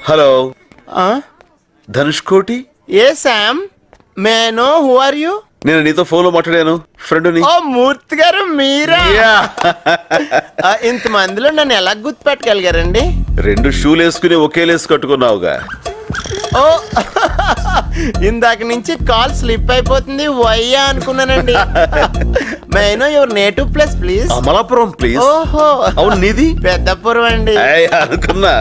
Hello Dhanush Koti. Hey Sam, may I know who are you? నేను నీతో phone లో మాట్లాడాను, ఫ్రెండ్ని. ఓ మూర్తి గారు మీరా? ఇంతమందిలో నన్ను ఎలా గుర్తుపెట్టగలిగారండి? 2 షూలు వేసుకుని ఒకే లేసు కట్టుకున్నావుగా. ఓ ఇందాక నుంచి కాల్ స్లిప్ అయిపోతుంది వయ్యా అనుకున్నానండి. మే I no your native place please? Amalapuram please. ఓహో అవును, నీది? పెద్దపురం అండి. అనుకున్నా.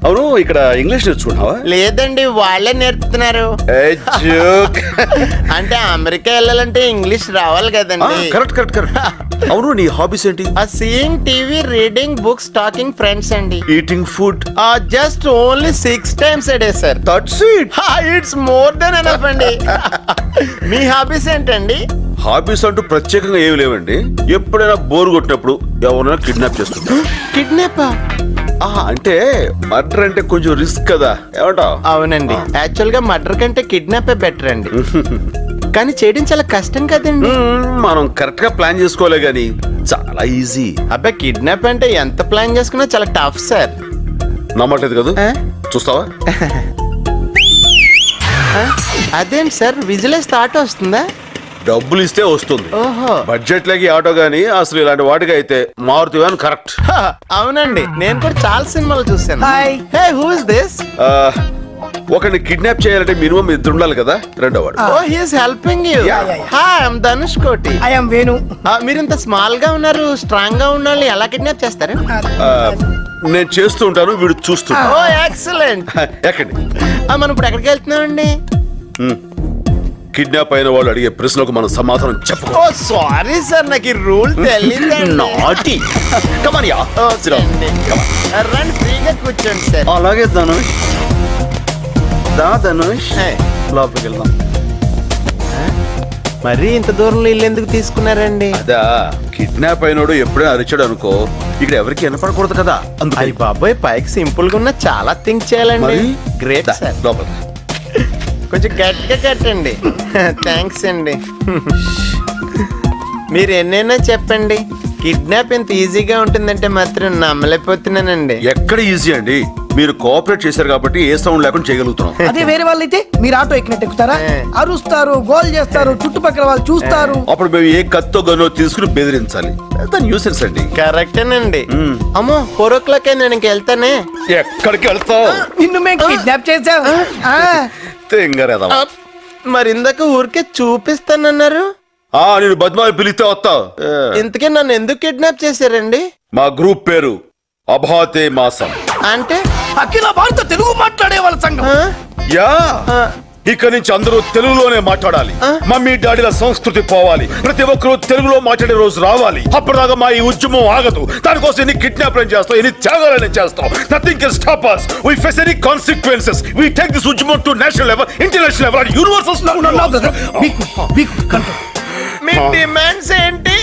అవును, ఇక్కడ ఇంగ్లీష్ నేర్చుకున్నావా? లేదండి, వాళ్ళే నేర్పుతున్నారు. అంటే అమెరికా వెళ్ళాలంటే ఇంగ్లీష్ రావాలి కదండి. Correct correct correct. అవును, నీ హాబీస్ ఏంటి? Seeing TV, reading books, talking friends అండి. Eating food? Just only 6 times a day sir. That's it. It's more than enough అండి. మీ హాబీస్ ఏంటండి? హాబీస్ అంటూ ప్రత్యేకంగా ఏమి లేవండి. ఎప్పుడైనా బోర్ కొట్టినప్పుడు ఎవరైనా కిడ్నాప్ చేస్తుంటా. కిడ్నాప్? అంటే మర్డర్ అంటే కొంచెం రిస్క్ కదా, ఏమంటావ్? అవునండి, యాక్చువల్ గా మర్డర్ కంటే కిడ్నాప్ బెటర్ అండి. కానీ చేయడం చాలా కష్టం కదండి. మనం కరెక్ట్ గా ప్లాన్ చేసుకోలే గానీ చాలా ఈజీ. అబ్బాయి, కిడ్నాప్ అంటే ఎంత ప్లాన్ చేసుకున్నా చాలా టఫ్ సార్. నమ్మట్లేదు కదా? చూస్తావా? అదేంటి సార్, విజిలేస్ థాట్ వస్తుందా? డబ్బులు ఇస్తే వస్తుంది. ఓహో, బడ్జెట్ లకి ఆటో గానీ అసలు ఇలాంటి వాటికి అయితే మారుతి వ్యాన్ కరెక్ట్. అవునండి, నేను కూడా చాలా సినిమాలు చూసాను. Hey, who is this? ఒకరిని కిడ్నాప్ చేయాలంటే మినిమం 2 ఉండాలి కదా. రెండోవాడు. Oh, he is helping you. Hi, I am Dhanush Koti. I am Venu. మీరు ఇంత స్మాల్ గా ఉన్నారు, స్ట్రాంగ్ గా ఉన్న వాళ్ళని ఎలా కిడ్నాప్ చేస్తారు? నేను చేస్తూ ఉంటాను, వీడు చూస్తుంటా. ఓ ఎక్సలెంట్. ఎక్కడి? మనం ఇప్పుడు ఎక్కడికి వెళ్తున్నామండి? కిడ్నాప్ అయిన వాళ్ళు అడిగే ప్రశ్నలకు మనం సమాధానం చెప్పు. ఓ సారీ సార్, నాకు ఈ రూల్ తెలియదండి. నాటి. Come on, yeah. Sit down. Come on. రండి, ఫ్రీగా కూర్చోండి సార్. అలాగే ధనుష్. ధనుష్, లోపలికి వెళ్దాం. మరి ఇంత దూరంలో ఇల్లు ఎందుకు తీసుకున్నారండి? అదా, కిడ్నాప్ అయినోడు ఎప్పుడైనా అరిచాడు అనుకో, ఇక్కడ ఎవరికి వినపడకూడదు కదా. అది బాబాయ్, పైకి సింపుల్ గా ఉన్న చాలా థింక్ చేయాలండి. Great sir. లోపల కొంచెం గట్టిగా కట్టండి. థ్యాంక్స్ అండి. మీరు ఎన్నైనా చెప్పండి, కిడ్నాప్ ఇంత ఈజీగా ఉంటుందంటే మాత్రం నమ్మలేకపోతున్నానండి. ఎక్కడ ఈజీ అండి, మీరు కోఆపరేట్ చేశారు కాబట్టి ఏ సౌండ్ లేకుండా చేయగలుగుతున్నాం. అదే వేరే వాళ్ళు అయితే మీరు ఆటో ఎక్కినట్టు ఎక్కుతారా, అరుస్తారు, గోల్ చేస్తారు, చుట్టుపక్కల వాళ్ళు చూస్తారు. అప్పుడు మేము ఏ కత్తో గనో తీసుకుని బెదిరించాలి. న్యూసెన్స్ అండి. కరెక్టేనండి. అమ్మో, 4 o'clock నేను ఇంక వెళ్తానే. ఎక్కడికి వెళ్తావు? నిన్ను మేము కిడ్నాప్ చేసాం. మరి ఇందాక ఊరికే చూపిస్తానన్నారు. నేను బద్మాయి పిలిస్తే వస్తావు. ఇంతకీ నన్ను ఎందుకు కిడ్నాప్ చేశారండి? మా గ్రూప్ పేరు అభాతే మాసం. అంటే అఖిల భారత తెలుగు మాట్లాడే వాళ్ళ సంఘం. యా, ఇక నుంచి అందరూ తెలుగులోనే మాట్లాడాలి. మమ్మీ డాడీల సంస్కృతి పోవాలి. ప్రతి ఒక్కరూ తెలుగులో మాట్లాడే రోజు రావాలి. అప్పటిదాకా మా ఈ ఉద్యమం ఆగదు. దానికోసం ఎన్ని కిడ్నాప్లను చేస్తాం, ఎన్ని త్యాగాలను చేస్తాం. Nothing can stop us. We face any consequences. We take this ఉద్యమం to national level, international level, and universal. Me demands ఏంటి?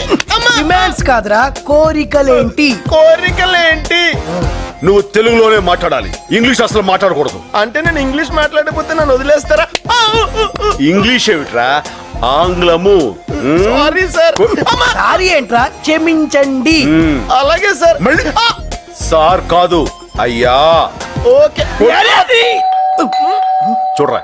డిమాండ్స్ కాదురా, కోరికలేంటి? కోరికలేంటి? నువ్వు తెలుగులోనే మాట్లాడాలి, ఇంగ్లీష్ అసలు మాట్లాడకూడదు. అంటే నేను ఇంగ్లీష్ మాట్లాడకపోతే నన్ను వదిలేస్తారా? ఇంగ్లీష్ ఏమిట్రా, ఆంగ్లము. Sorry sir. సారీ ఏంట్రా, క్షమించండి. అలాగే సార్. మళ్ళీ సార్ కాదు, అయ్యా. ఓకే. చూడరా,